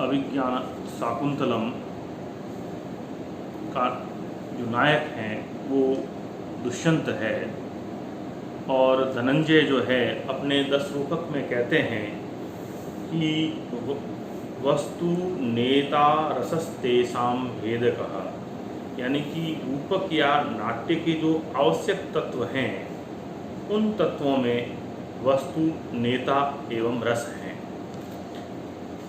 अभिज्ञान शाकुंतलम का जो नायक हैं वो दुष्यंत है। और धनंजय जो है अपने 10 रूपक में कहते हैं कि वस्तु नेता रसस्तेषां भेदकः, यानी कि रूपक या नाट्य के जो आवश्यक तत्व हैं उन तत्वों में वस्तु, नेता एवं रस हैं।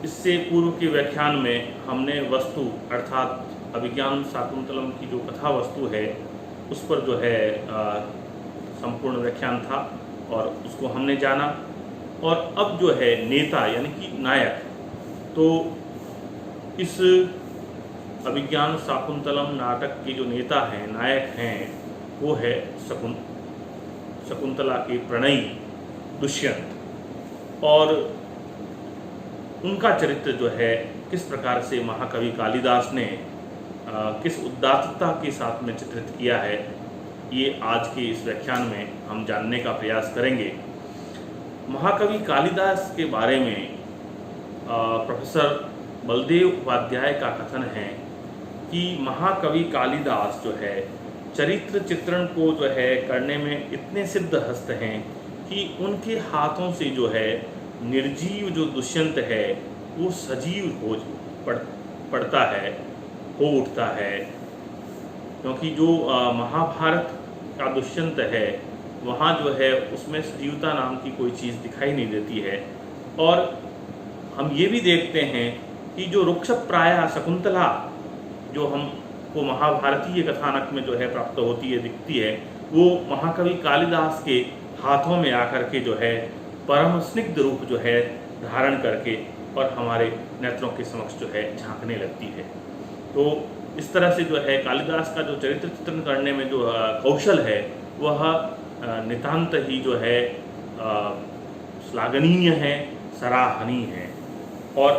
इससे पूर्व के व्याख्यान में हमने वस्तु अर्थात अभिज्ञान शाकुंतलम की जो कथा वस्तु है उस पर जो है संपूर्ण व्याख्यान था और उसको हमने जाना। और अब जो है नेता यानी कि नायक, तो इस अभिज्ञान शाकुंतलम नाटक के जो नेता हैं, नायक हैं, वो है शकुंतला के प्रणयी दुष्यंत। और उनका चरित्र जो है किस प्रकार से महाकवि कालिदास ने किस उदात्तता के साथ में चित्रित किया है, ये आज के इस व्याख्यान में हम जानने का प्रयास करेंगे। महाकवि कालिदास के बारे में प्रोफेसर बलदेव उपाध्याय का कथन है कि महाकवि कालिदास जो है चरित्र चित्रण को जो है करने में इतने सिद्ध हस्त हैं कि उनके हाथों से जो है निर्जीव जो दुष्यंत है वो सजीव पड़ता है, हो उठता है। क्योंकि जो महाभारत का दुष्यंत है वहाँ जो है उसमें सजीवता नाम की कोई चीज़ दिखाई नहीं देती है। और हम ये भी देखते हैं कि जो रुक्षप्राया शकुंतला जो हमको महाभारतीय कथानक में जो है प्राप्त होती है, दिखती है, वो महाकवि कालिदास के हाथों में आकर के जो है परम स्निग्ध रूप जो है धारण करके और हमारे नेत्रों के समक्ष जो है झांकने लगती है। तो इस तरह से जो है कालिदास का जो चरित्र चित्रण करने में जो कौशल है वह नितांत ही जो है श्लाघनीय है, सराहनीय है। और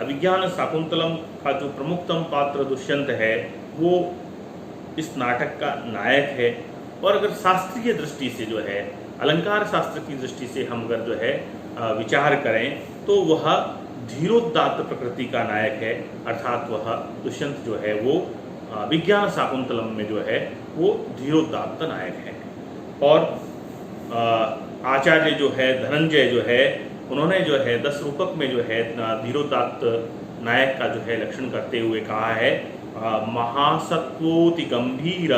अभिज्ञान शाकुंतलम का जो प्रमुखतम पात्र दुष्यंत है वो इस नाटक का नायक है। और अगर शास्त्रीय दृष्टि से जो है अलंकार शास्त्र की दृष्टि से हम अगर जो है विचार करें तो वह धीरोदात्त प्रकृति का नायक है, अर्थात वह दुष्यंत जो है वो विज्ञान शाकुंतलम में जो है वो धीरोदात्त नायक है। और आचार्य जो है धनंजय जो है उन्होंने जो है 10 रूपक में जो है धीरोदात्त नायक का जो है लक्षण करते हुए कहा है महासत्वोति गंभीर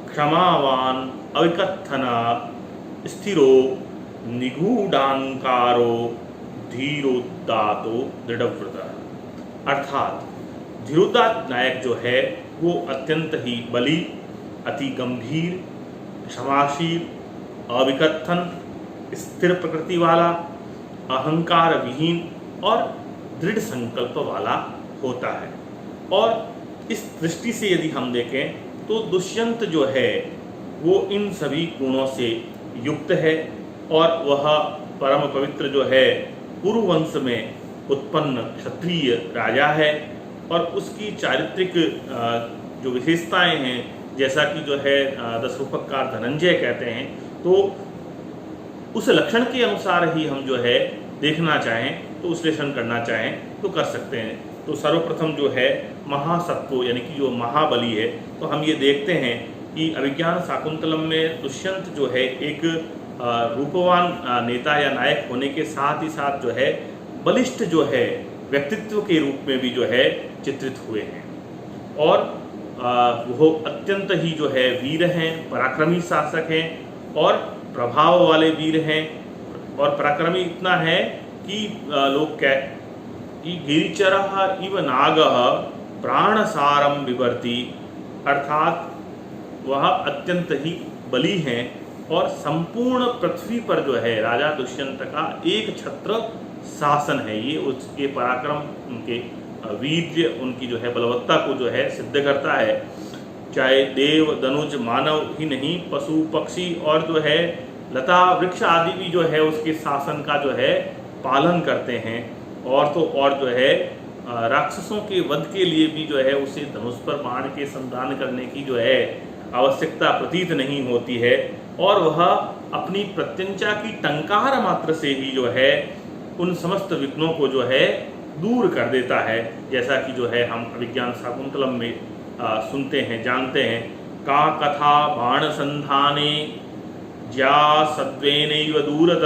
क्षमावान अविकथना स्थिरो निगूढ़ांकारो धीरोदातो दृढ़व्रत। अर्थात धीरोदात्त नायक जो है वो अत्यंत ही बली, अति गंभीर, क्षमाशील, अविकथन, स्थिर प्रकृति वाला, अहंकार विहीन और दृढ़ संकल्प वाला होता है। और इस दृष्टि से यदि हम देखें तो दुष्यंत जो है वो इन सभी गुणों से युक्त है। और वह परम पवित्र जो है कुरुवंश में उत्पन्न क्षत्रिय राजा है। और उसकी चारित्रिक जो विशेषताएं हैं, जैसा कि जो है 10 रूपककार धनंजय कहते हैं, तो उस लक्षण के अनुसार ही हम जो है देखना चाहें तो विश्लेषण करना चाहें तो कर सकते हैं। तो सर्वप्रथम जो है महासत्व यानी कि जो महाबली है, तो हम ये देखते हैं कि अभिज्ञान शाकुंतलम में दुष्यंत जो है एक रूपवान नेता या नायक होने के साथ ही साथ जो है बलिष्ठ जो है व्यक्तित्व के रूप में भी जो है चित्रित हुए हैं। और वो अत्यंत ही जो है वीर हैं, पराक्रमी शासक हैं और प्रभाव वाले वीर हैं। और पराक्रमी इतना है कि लोग कि गिरिचरः इव नागः प्राणसारम विवर्ति, अर्थात वह अत्यंत ही बली हैं और संपूर्ण पृथ्वी पर जो है राजा दुष्यंत का एक छत्र शासन है। ये उसके पराक्रम, उनके वीर्य, उनकी जो है बलवत्ता को जो है सिद्ध करता है। चाहे देव, दनुज, मानव ही नहीं, पशु, पक्षी और जो है लता वृक्ष आदि भी जो है उसके शासन का जो है पालन करते हैं। और तो और जो है राक्षसों के वध के लिए भी जो है उसे धनुष पर बाण के संधान करने की जो है आवश्यकता प्रतीत नहीं होती है। और वह अपनी प्रत्यंचा की टंकार मात्र से ही जो है उन समस्त विघ्नों को जो है दूर कर देता है, जैसा कि जो है हम अभिज्ञान शाकुंतलम में सुनते हैं, जानते हैं। का कथा बाण संधाने ज्या सत्वेनैव दूरत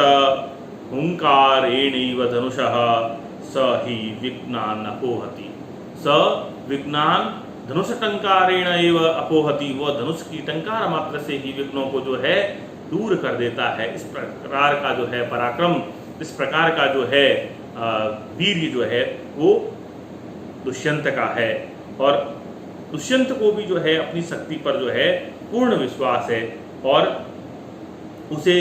हुंकारेणैव धनुषः स ही विघ्नान् अपोहति। स विघ्नान् धनुष टंकारेण एव अपोहति, वह धनुष की टंकार मात्र से ही विघ्नों को जो है दूर कर देता है। इस प्रकार का जो है पराक्रम, इस प्रकार का जो है वीर्य जो है वो दुष्यंत का है। और दुष्यंत को भी जो है अपनी शक्ति पर जो है पूर्ण विश्वास है और उसे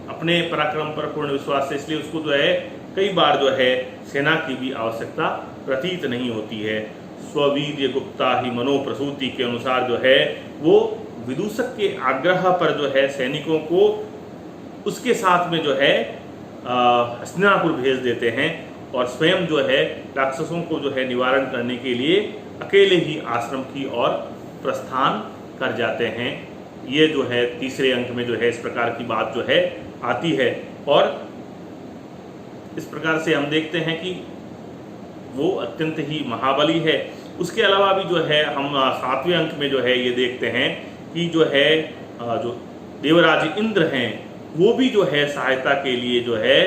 अपने पराक्रम पर पूर्ण विश्वास है, इसलिए उसको जो है कई बार जो है सेना की भी आवश्यकता प्रतीत नहीं होती है। स्ववीर्य गुप्ता ही मनोप्रसूति के अनुसार जो है वो विदूषक के आग्रह पर जो है सैनिकों को उसके साथ में जो है हस्तिनापुर भेज देते हैं और स्वयं जो है राक्षसों को जो है निवारण करने के लिए अकेले ही आश्रम की ओर प्रस्थान कर जाते हैं। ये जो है तीसरे अंक में जो है इस प्रकार की बात जो है आती है और इस प्रकार से हम देखते हैं कि वो अत्यंत ही महाबली है। उसके अलावा भी जो है हम सातवें अंक में जो है ये देखते हैं कि जो है जो देवराज इंद्र हैं वो भी जो है सहायता के लिए जो है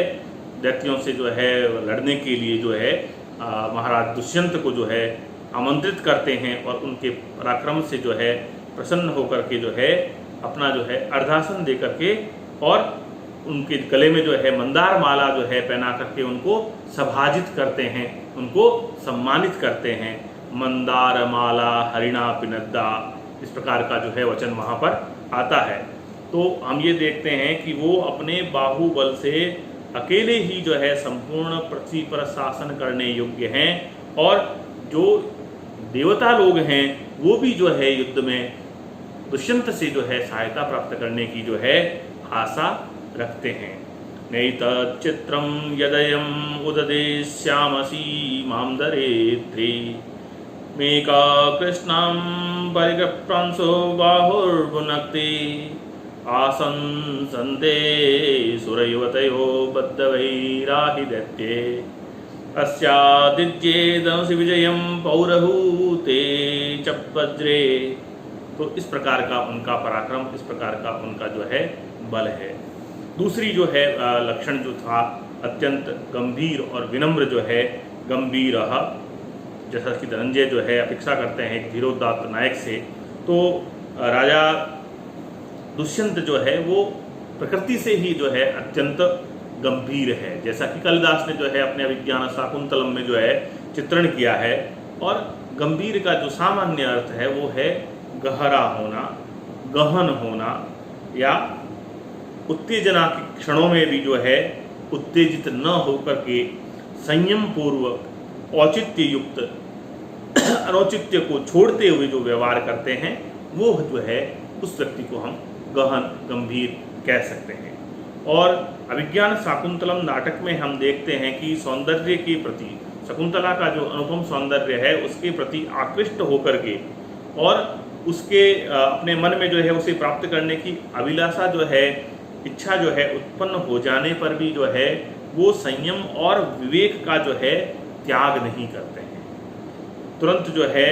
दैत्यों से जो है लड़ने के लिए जो है महाराज दुष्यंत को जो है आमंत्रित करते हैं और उनके पराक्रम से जो है प्रसन्न होकर के जो है अपना जो है अर्धासन दे करके और उनके गले में जो है मंदार माला जो है पहना करके उनको सभाजित करते हैं, उनको सम्मानित करते हैं। मंदार माला हरिणा पिनद्दा, इस प्रकार का जो है वचन वहाँ पर आता है। तो हम ये देखते हैं कि वो अपने बाहुबल से अकेले ही जो है संपूर्ण पृथ्वी पर शासन करने योग्य हैं और जो देवता लोग हैं वो भी जो है युद्ध में दुष्यंत से जो है सहायता प्राप्त करने की जो है आशा रखते हैं। नैतच्चित्रं यदयम् उददेश्यामसि मां दरेद्रि मेका कृष्णां परिगप्रांसो बाहुर्भुनक्ति आसंसन्ते सुरयुवतयो बद्धवैराहि दैत्ये अस्यादिज्येदंसि विजयं पौरहूते च वज्रे। तो इस प्रकार का उनका पराक्रम, इस प्रकार का उनका जो है बल है। दूसरी जो है लक्षण जो था अत्यंत गंभीर और विनम्र जो है गंभीर, जैसा कि धनंजय जो है अपेक्षा करते हैं एक धीरोदात्त नायक से। तो राजा दुष्यंत जो है वो प्रकृति से ही जो है अत्यंत गंभीर है, जैसा कि कालिदास ने जो है अपने अभिज्ञान शाकुंतलम में जो है चित्रण किया है। और गंभीर का जो सामान्य अर्थ है वो है गहरा होना, गहन होना या उत्तेजना के क्षणों में भी जो है उत्तेजित न होकर के संयम पूर्वक औचित्य युक्त अनौचित्य को छोड़ते हुए जो व्यवहार करते हैं वो जो है उस व्यक्ति को हम गहन गंभीर कह सकते हैं। और अभिज्ञान शाकुंतलम नाटक में हम देखते हैं कि सौंदर्य के प्रति, शकुंतला का जो अनुपम सौंदर्य है उसके प्रति आकृष्ट होकर के और उसके अपने मन में जो है उसे प्राप्त करने की अभिलाषा जो है, इच्छा जो है उत्पन्न हो जाने पर भी जो है वो संयम और विवेक का जो है त्याग नहीं करते हैं, तुरंत जो है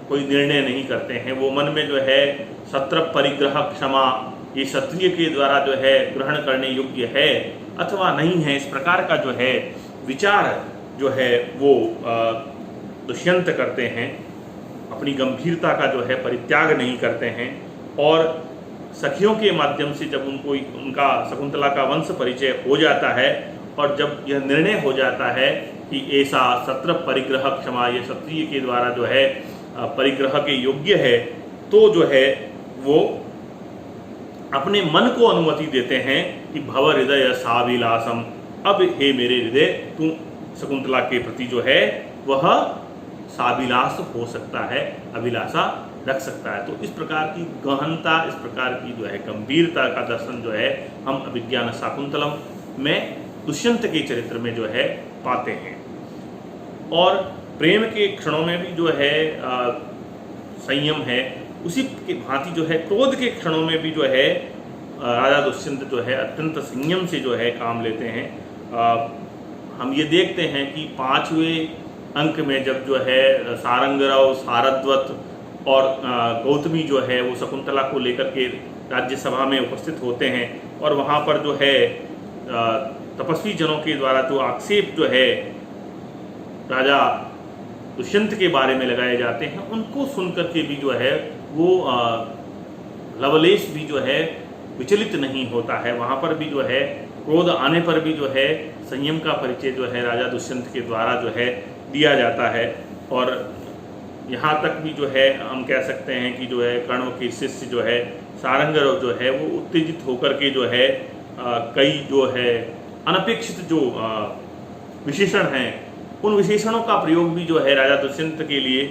कोई निर्णय नहीं करते हैं। वो मन में जो है सत्र परिग्रह क्षमा, ये क्षत्रिय के द्वारा जो है ग्रहण करने योग्य है अथवा नहीं है, इस प्रकार का जो है विचार जो है वो दुष्यंत करते हैं। अपनी गंभीरता का जो है परित्याग नहीं करते हैं और सखियों के माध्यम से जब उनको उनका शकुंतला का वंश परिचय हो जाता है और जब यह निर्णय हो जाता है कि ऐसा सत्र परिग्रह क्षमा, ये क्षत्रिय के द्वारा जो है परिग्रह के योग्य है, तो जो है वो अपने मन को अनुमति देते हैं कि भव हृदय साविलासम, अब हे मेरे हृदय तू शकुंतला के प्रति जो है वह साविलास हो सकता है, अभिलाषा रख सकता है। तो इस प्रकार की गहनता, इस प्रकार की जो है गंभीरता का दर्शन जो है हम अभिज्ञान शाकुंतलम में दुष्यंत के चरित्र में जो है पाते हैं। और प्रेम के क्षणों में भी जो है संयम है, उसी की भांति जो है क्रोध के क्षणों में भी जो है राजा दुष्यंत जो है अत्यंत संयम से जो है काम लेते हैं। हम ये देखते हैं कि 5वें अंक में जब जो है सारंगराव, सारद्वत और गौतमी जो है वो शकुंतला को लेकर के राज्यसभा में उपस्थित होते हैं और वहाँ पर जो है तपस्वी जनों के द्वारा जो आक्षेप जो है राजा दुष्यंत के बारे में लगाए जाते हैं, उनको सुन करके भी जो है वो लवलेश भी जो है विचलित नहीं होता है। वहाँ पर भी जो है क्रोध आने पर भी जो है संयम का परिचय जो है राजा दुष्यंत के द्वारा जो है दिया जाता है। और यहाँ तक भी जो है हम कह सकते हैं कि जो है कर्ण के शिष्य जो है सारंगराव जो है वो उत्तेजित होकर के जो है कई जो है अनपेक्षित जो विशेषण हैं उन विशेषणों का प्रयोग भी जो है राजा दुष्यंत के लिए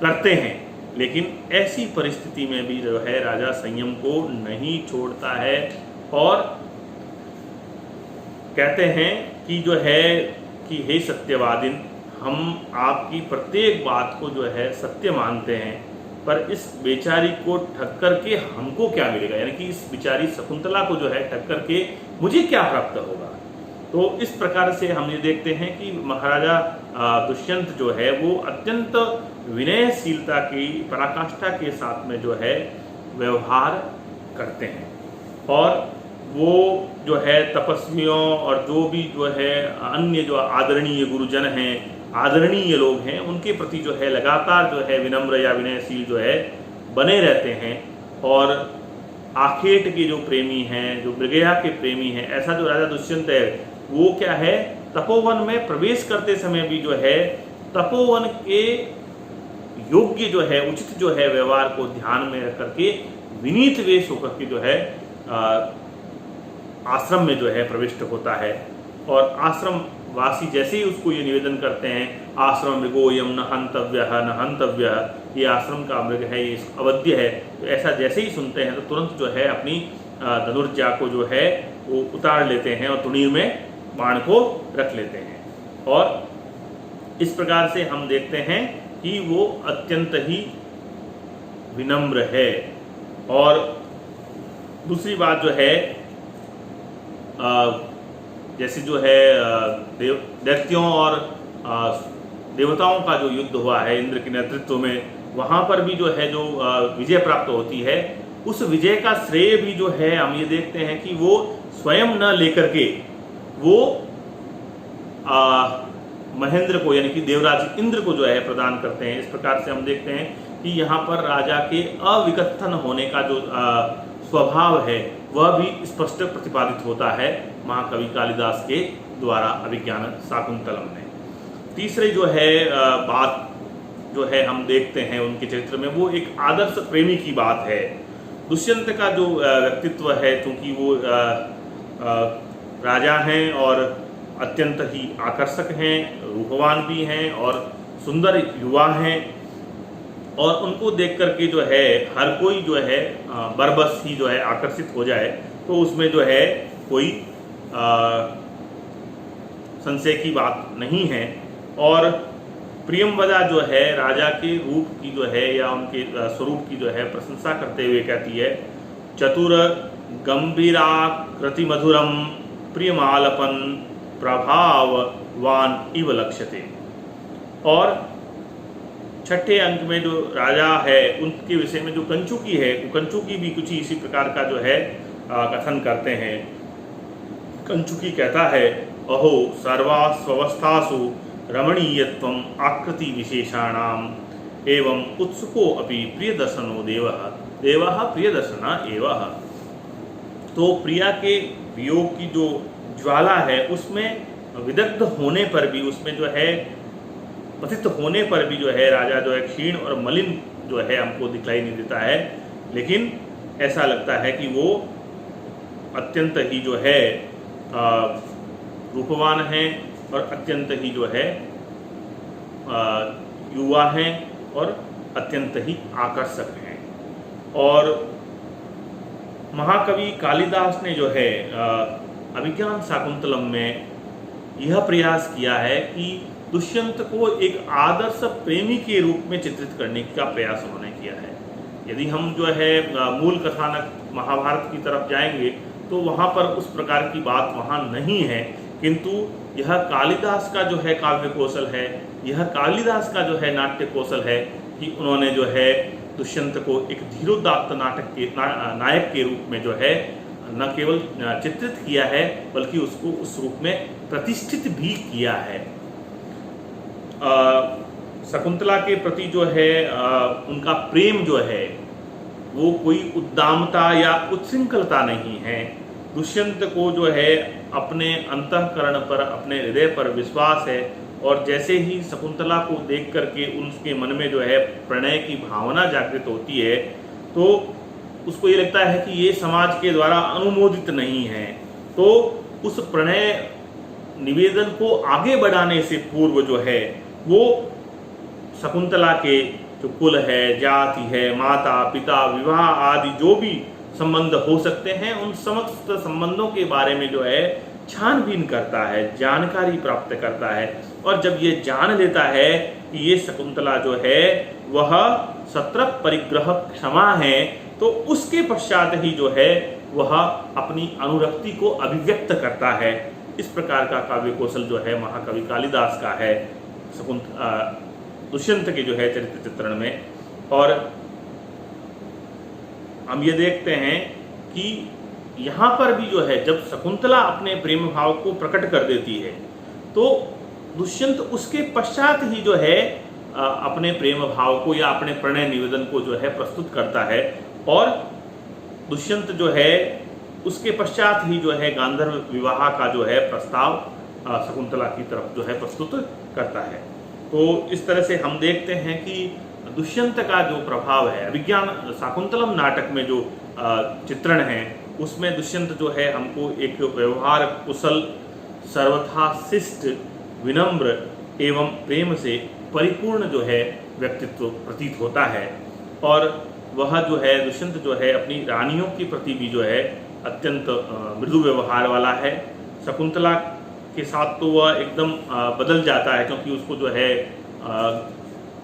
करते हैं। लेकिन ऐसी परिस्थिति में भी जो है राजा संयम को नहीं छोड़ता है और कहते हैं कि जो है कि हे सत्यवादिन, हम आपकी प्रत्येक बात को जो है सत्य मानते हैं, पर इस बेचारी को ठग करके हमको क्या मिलेगा, यानी कि इस बेचारी शकुंतला को जो है ठग करके मुझे क्या प्राप्त होगा। तो इस प्रकार से हम ये देखते हैं कि महाराजा दुष्यंत जो है वो अत्यंत विनयशीलता की पराकाष्ठा के साथ में जो है व्यवहार करते हैं और वो जो है तपस्वियों और जो भी जो है अन्य जो आदरणीय गुरुजन हैं, आदरणीय लोग हैं, उनके प्रति जो है लगातार जो है विनम्र या विनयशील जो है बने रहते हैं। और आखेट के जो प्रेमी हैं, जो मृगया के प्रेमी हैं, ऐसा जो राजा दुष्यंत है वो क्या है, तपोवन में प्रवेश करते समय भी जो है तपोवन के योग्य जो है उचित जो है व्यवहार को ध्यान में रख करके विनीत वेश होकर के जो है आश्रम में जो है प्रविष्ट होता है। और आश्रम वासी जैसे ही उसको ये निवेदन करते हैं, आश्रम मृगोयम न हंतव्यः न हंतव्यः, ये आश्रम का मृग है, ये अवध्य है, तो ऐसा जैसे ही सुनते हैं तो तुरंत जो है अपनी धनुर्जा को जो है वो उतार लेते हैं और तुनीर में बाण को रख लेते हैं। और इस प्रकार से हम देखते हैं कि वो अत्यंत ही विनम्र है। और दूसरी बात जो है जैसे जो है दैत्यों और देवताओं का जो युद्ध हुआ है इंद्र के नेतृत्व में, वहाँ पर भी जो है जो विजय प्राप्त होती है, उस विजय का श्रेय भी जो है हम ये देखते हैं कि वो स्वयं न लेकर के वो महेंद्र को यानी कि देवराज इंद्र को जो है प्रदान करते हैं। इस प्रकार से हम देखते हैं कि यहाँ पर राजा के अविकथन होने का जो स्वभाव है वह भी स्पष्ट प्रतिपादित होता है महाकवि कालिदास के द्वारा अभिज्ञान शाकुंतलम में। तीसरे जो है बात जो है हम देखते हैं उनके चरित्र में, वो एक आदर्श प्रेमी की बात है। दुष्यंत का जो व्यक्तित्व है, क्योंकि वो राजा हैं और अत्यंत ही आकर्षक हैं, रूपवान भी हैं और सुंदर युवा हैं, और उनको देख करके जो है हर कोई जो है बरबस ही जो है आकर्षित हो जाए, तो उसमें जो है कोई संशय की बात नहीं है। और प्रियंवदा जो है राजा के रूप की जो है या उनके स्वरूप की जो है प्रशंसा करते हुए कहती है, चतुर गंभीराकृति मधुरम प्रियमालपन प्रभाववान इव लक्ष्यते। और छठे अंक में जो राजा है उनके विषय में जो कंचुकी है, कंचुकी भी कुछ इसी प्रकार का जो है कथन करते हैं। कंचुकी कहता है, अहो सर्वास्वस्थासु रमणीयत्वम आकृति विशेषाणाम एवं उत्सुको अपि प्रियदर्शनो देवः देवः प्रियदर्शना एवः। तो प्रिया के वियोग की जो ज्वाला है उसमें विदग्ध होने पर भी, उसमें जो है पतित होने पर भी जो है राजा जो है क्षीण और मलिन जो है हमको दिखलाई नहीं देता है, लेकिन ऐसा लगता है कि वो अत्यंत ही जो है रूपवान हैं और अत्यंत ही जो है युवा हैं और अत्यंत ही आकर्षक हैं। और महाकवि कालिदास ने जो है अभिज्ञान शाकुंतलम में यह प्रयास किया है कि दुष्यंत को एक आदर्श प्रेमी के रूप में चित्रित करने का प्रयास उन्होंने किया है। यदि हम जो है मूल कथानक महाभारत की तरफ जाएंगे तो वहाँ पर उस प्रकार की बात वहाँ नहीं है किंतु यह कालिदास का जो है काव्य कौशल है, यह कालिदास का जो है नाट्य कौशल है कि उन्होंने जो है दुष्यंत को एक धीरोदात्त नाटक के नायक के रूप में जो है न केवल चित्रित किया है बल्कि उसको उस रूप में प्रतिष्ठित भी किया है। शकुंतला के प्रति जो है उनका प्रेम जो है वो कोई उद्दामता या उच्छृंखलता नहीं है। दुष्यंत को जो है अपने अंतःकरण पर, अपने हृदय पर विश्वास है और जैसे ही शकुंतला को देख करके उनके मन में जो है प्रणय की भावना जागृत होती है तो उसको ये लगता है कि ये समाज के द्वारा अनुमोदित नहीं है, तो उस प्रणय निवेदन को आगे बढ़ाने से पूर्व जो है वो शकुंतला के जो कुल है, जाति है, माता पिता, विवाह आदि जो भी संबंध हो सकते हैं उन समस्त संबंधों के बारे में जो है छानबीन करता है, जानकारी प्राप्त करता है। और जब ये जान लेता है कि ये शकुंतला जो है वह सत्र परिग्रह क्षमा है, तो उसके पश्चात ही जो है वह अपनी अनुरक्ति को अभिव्यक्त करता है। इस प्रकार का काव्य कौशल जो है महाकवि कालिदास का है दुष्यंत के जो है चरित्र चित्रण में। और हम ये देखते हैं कि यहाँ पर भी जो है जब शकुंतला अपने प्रेम भाव को प्रकट कर देती है तो दुष्यंत उसके पश्चात ही जो है अपने प्रेम भाव को या अपने प्रणय निवेदन को जो है प्रस्तुत करता है। और दुष्यंत जो है उसके पश्चात ही जो है गांधर्व विवाह का जो है प्रस्ताव शकुंतला की तरफ जो है प्रस्तुत करता है। तो इस तरह से हम देखते हैं कि दुष्यंत का जो प्रभाव है अभिज्ञान शाकुंतलम नाटक में जो चित्रण है उसमें दुष्यंत जो है हमको एक व्यवहार कुशल, सर्वथा शिष्ट, विनम्र एवं प्रेम से परिपूर्ण जो है व्यक्तित्व प्रतीत होता है। और वह जो है दुष्यंत जो है अपनी रानियों के प्रति भी जो है अत्यंत मृदु व्यवहार वाला है। शकुंतला के साथ तो वह एकदम बदल जाता है क्योंकि उसको जो है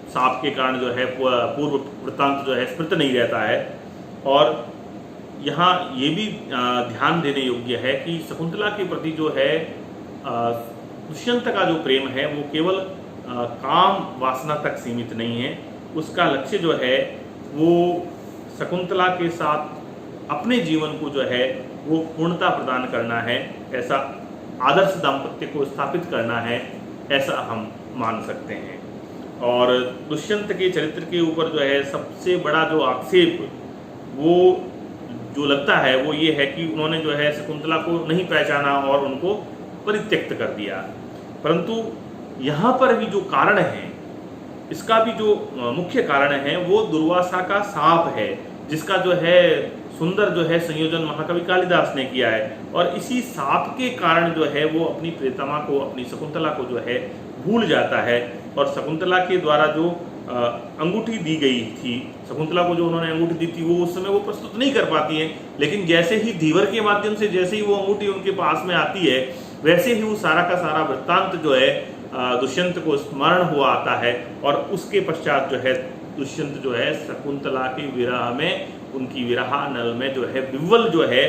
साप के कारण जो है पूर्व वृत्तांत जो है स्मृत नहीं रहता है। और यहाँ ये भी ध्यान देने योग्य है कि शकुंतला के प्रति जो है दुष्यंत का जो प्रेम है वो केवल काम वासना तक सीमित नहीं है। उसका लक्ष्य जो है वो शकुंतला के साथ अपने जीवन को जो है वो पूर्णता प्रदान करना है, ऐसा आदर्श दाम्पत्य को स्थापित करना है, ऐसा हम मान सकते हैं। और दुष्यंत के चरित्र के ऊपर जो है सबसे बड़ा जो आक्षेप वो जो लगता है वो ये है कि उन्होंने जो है शकुंतला को नहीं पहचाना और उनको परित्यक्त कर दिया। परंतु यहाँ पर भी जो कारण है, इसका भी जो मुख्य कारण है वो दुर्वासा का साप है, जिसका जो है सुंदर जो है संयोजन महाकवि कालिदास ने किया है। और इसी साप के कारण जो है वो अपनी प्रियतमा को, अपनी शकुंतला को जो है भूल जाता है। और शकुंतला के द्वारा जो अंगूठी दी गई थी, शकुंतला को जो उन्होंने अंगूठी दी थी वो उस समय वो प्रस्तुत नहीं कर पाती है, लेकिन जैसे ही धीवर के माध्यम से जैसे ही वो अंगूठी उनके पास में आती है वैसे ही वो सारा का सारा वृत्तांत जो है दुष्यंत को स्मरण हुआ आता है। और उसके पश्चात जो है दुष्यंत जो है शकुंतला के विरह में, उनकी विरह नल में जो है विह्वल जो है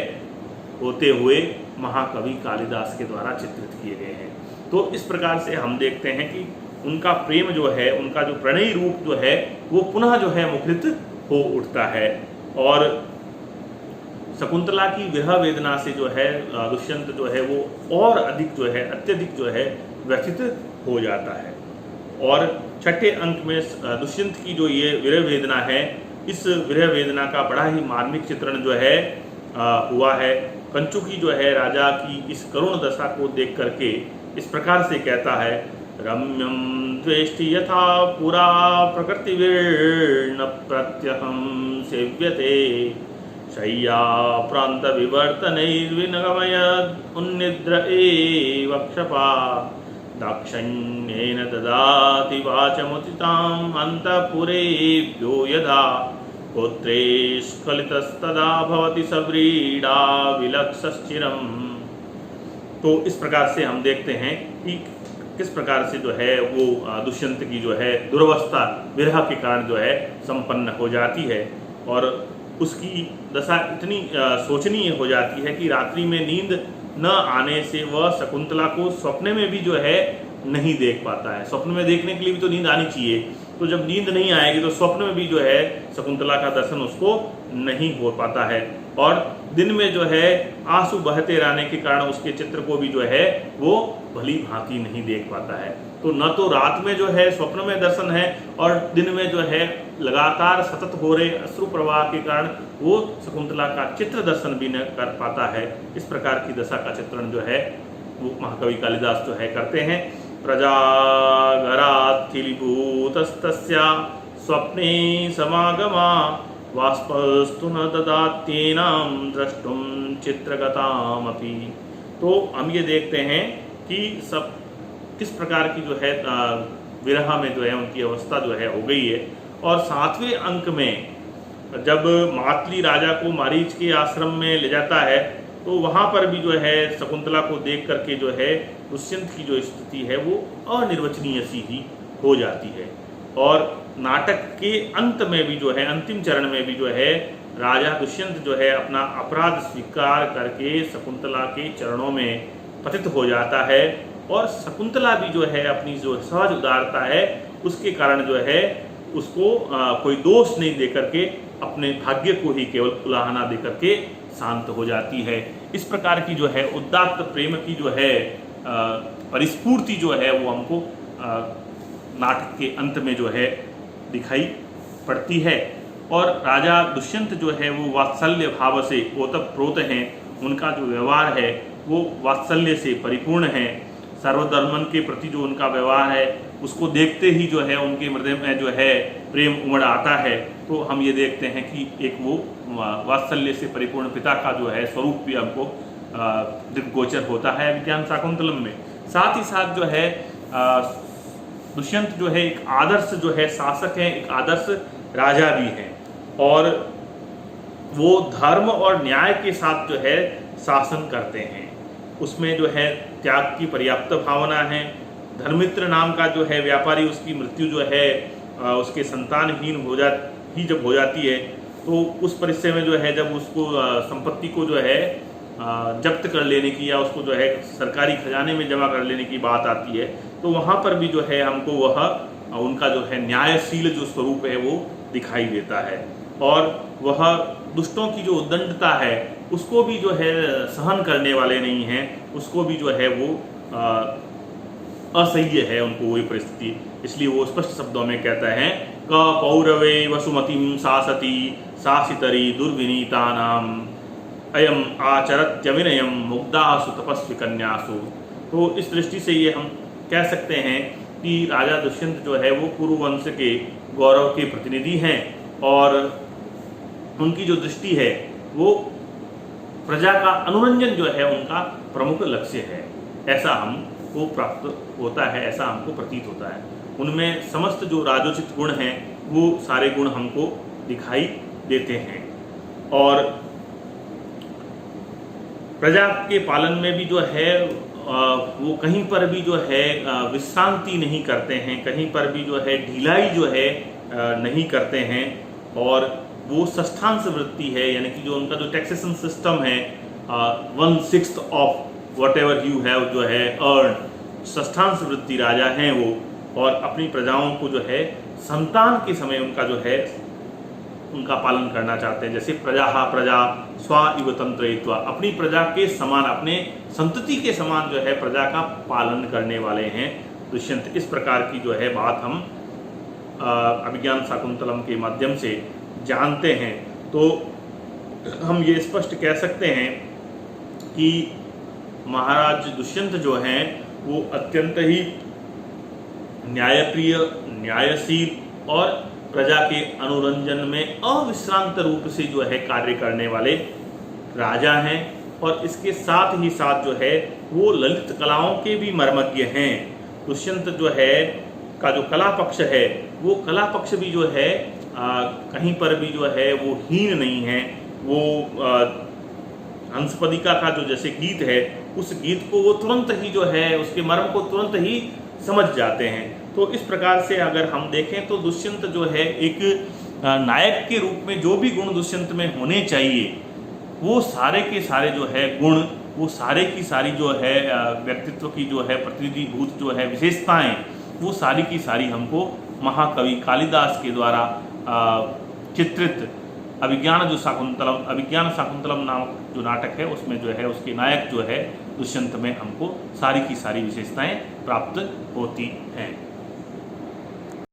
होते हुए महाकवि कालिदास के द्वारा चित्रित किए गए हैं। तो इस प्रकार से हम देखते हैं कि उनका प्रेम जो है, उनका जो प्रणयी रूप जो है वो पुनः जो है मुखरित हो उठता है। और शकुंतला की विरह वेदना से जो है दुष्यंत जो है वो और अधिक जो है, अत्यधिक जो है व्यथित हो जाता है। और छठे अंक में दुष्यंत की जो ये विरह वेदना है, इस विरह वेदना का बड़ा ही मार्मिक चित्रण जो है हुआ है। कंचुकी जो है राजा की इस करुण दशा को देख करके इस प्रकार से कहता है, रम्यम द्वेष्टि यथा पुरा प्रकृतिवीर्ण प्रत्यहं सेव्यते शय्या प्रांत विवर्तनैर्विनगमयद् उन्निद्र एव क्षपा दाक्षिण्येन ददाति वाचमुचिताम् अन्तःपुरेभ्यो यदा पुत्रे स्खलितस्तदा भवति सव्रीडा विलक्षश्चिरम्। तो इस प्रकार से हम देखते हैं कि किस प्रकार से जो है वो दुष्यंत की जो है दुर्वस्था विरह के कारण जो है संपन्न हो जाती है। और उसकी दशा इतनी शोचनीय हो जाती है कि रात्रि में नींद न आने से वह शकुंतला को स्वप्न में भी जो है नहीं देख पाता है। स्वप्न में देखने के लिए भी तो नींद आनी चाहिए, तो जब नींद नहीं आएगी तो स्वप्न में भी जो है शकुंतला का दर्शन उसको नहीं हो पाता है। और दिन में जो है आंसू बहते रहने के कारण उसके चित्र को भी जो है वो भली भांति नहीं देख पाता है। तो न तो रात में जो है स्वप्न में दर्शन है और दिन में जो है लगातार सतत हो रहे अश्रु प्रवाह के कारण वो शकुंतला का चित्र दर्शन भी न कर पाता है। इस प्रकार की दशा का चित्रण जो है वो महाकवि कालिदास जो है करते हैं। प्रजागरात् किलिभूतस्तस्या स्वप्ने समागमा वाष्पस्तु न ददात्येनां द्रष्टुम चित्रगतामपि। तो हम ये देखते हैं कि सब किस प्रकार की जो है विरह में जो है उनकी अवस्था जो है हो गई है। और 7वें अंक में जब मातली राजा को मारीच के आश्रम में ले जाता है तो वहाँ पर भी जो है शकुंतला को देख करके जो है दुष्यंत की जो स्थिति है वो अनिर्वचनीय सी ही हो जाती है। और नाटक के अंत में भी जो है अंतिम चरण में भी जो है राजा दुष्यंत जो है अपना अपराध स्वीकार करके शकुंतला के चरणों में पतित हो जाता है। और शकुंतला भी जो है अपनी जो सहज उदारता है उसके कारण जो है उसको कोई दोष नहीं दे करके अपने भाग्य को ही केवल उलाहना दे करके शांत हो जाती है। इस प्रकार की जो है उदात्त प्रेम की जो है परिस्फूर्ति जो है वो हमको नाटक के अंत में जो है दिखाई पड़ती है। और राजा दुष्यंत जो है वो वात्सल्य भाव से ओतप्रोत हैं, उनका जो व्यवहार है वो वात्सल्य से परिपूर्ण है। सर्वधर्मन के प्रति जो उनका व्यवहार है उसको देखते ही जो है उनके हृदय में जो है प्रेम उमड़ आता है। तो हम ये देखते हैं कि एक वो वात्सल्य से परिपूर्ण पिता का जो है स्वरूप भी हमको दृग्गोचर होता है अभिज्ञान शाकुंतलम में। साथ ही साथ जो है दुष्यंत जो है एक आदर्श जो है शासक है, एक आदर्श राजा भी हैं और वो धर्म और न्याय के साथ जो है शासन करते हैं। उसमें जो है त्याग की पर्याप्त भावना है। धर्मित्र नाम का जो है व्यापारी उसकी मृत्यु जो है उसके संतानहीन जब हो जाती है तो उस परिस्थिति में जो है जब उसको संपत्ति को जो है जब्त कर लेने की या उसको जो है सरकारी खजाने में जमा कर लेने की बात आती है तो वहाँ पर भी जो है हमको वह उनका जो है न्यायशील जो स्वरूप है वो दिखाई देता है। और वह दुष्टों की जो उद्दंडता है उसको भी जो है सहन करने वाले नहीं हैं, उसको भी जो है वो असह्य है उनको वही परिस्थिति। इसलिए वो स्पष्ट शब्दों में कहता है क पौरवे वसुमतिम शासति शासितरी दुर्विनीतानाम अयम आचरत्यविनयम मुग्धासु तपस्वी कन्यासु। तो इस दृष्टि से ये हम कह सकते हैं कि राजा दुष्यंत जो है वो कुरुवंश के गौरव के प्रतिनिधि हैं और उनकी जो दृष्टि है वो प्रजा का अनुरंजन जो है उनका प्रमुख लक्ष्य है, ऐसा हमको प्राप्त होता है, ऐसा हमको प्रतीत होता है। उनमें समस्त जो राजोचित गुण हैं वो सारे गुण हमको दिखाई देते हैं। और प्रजा के पालन में भी जो है वो कहीं पर भी जो है विश्रांति नहीं करते हैं, कहीं पर भी जो है ढिलाई जो है नहीं करते हैं। और वो षष्ठांश वृत्ति है, यानी कि जो उनका जो टैक्सेशन सिस्टम है 1/6 of what ever you have जो है अर्न, षष्ठांश वृत्ति राजा हैं वो। और अपनी प्रजाओं को जो है संतान के समय उनका जो है उनका पालन करना चाहते हैं। जैसे प्रजा स्वा इव तंत्रयित्वा, अपनी प्रजा के समान, अपने संतति के समान जो है प्रजा का पालन करने वाले हैं दुष्यंत। इस प्रकार की जो है बात हम अभिज्ञान शाकुंतलम के माध्यम से जानते हैं। तो हम ये स्पष्ट कह सकते हैं कि महाराज दुष्यंत जो हैं वो अत्यंत ही न्यायप्रिय, न्यायशील और प्रजा के अनुरंजन में अविश्रांत रूप से जो है कार्य करने वाले राजा हैं। और इसके साथ ही साथ जो है वो ललित कलाओं के भी मर्मज्ञ हैं। दुष्यंत जो है का जो कला पक्ष है वो कला पक्ष भी जो है कहीं पर भी जो है वो हीन नहीं है। वो हंसपदिका का जो जैसे गीत है उस गीत को वो तुरंत ही जो है उसके मर्म को तुरंत ही समझ जाते हैं। तो इस प्रकार से अगर हम देखें तो दुष्यंत जो है एक नायक के रूप में जो भी गुण दुष्यंत में होने चाहिए वो सारे के सारे जो है गुण वो सारे की सारी जो है व्यक्तित्व की जो है प्रतिनिधिभूत जो है विशेषताएं, वो सारी की सारी हमको महाकवि कालिदास के द्वारा चित्रित अभिज्ञान शाकुंतलम नामक जो नाटक है उसमें जो है उसके नायक जो है दुष्यंत में हमको सारी की सारी विशेषताएं प्राप्त होती हैं।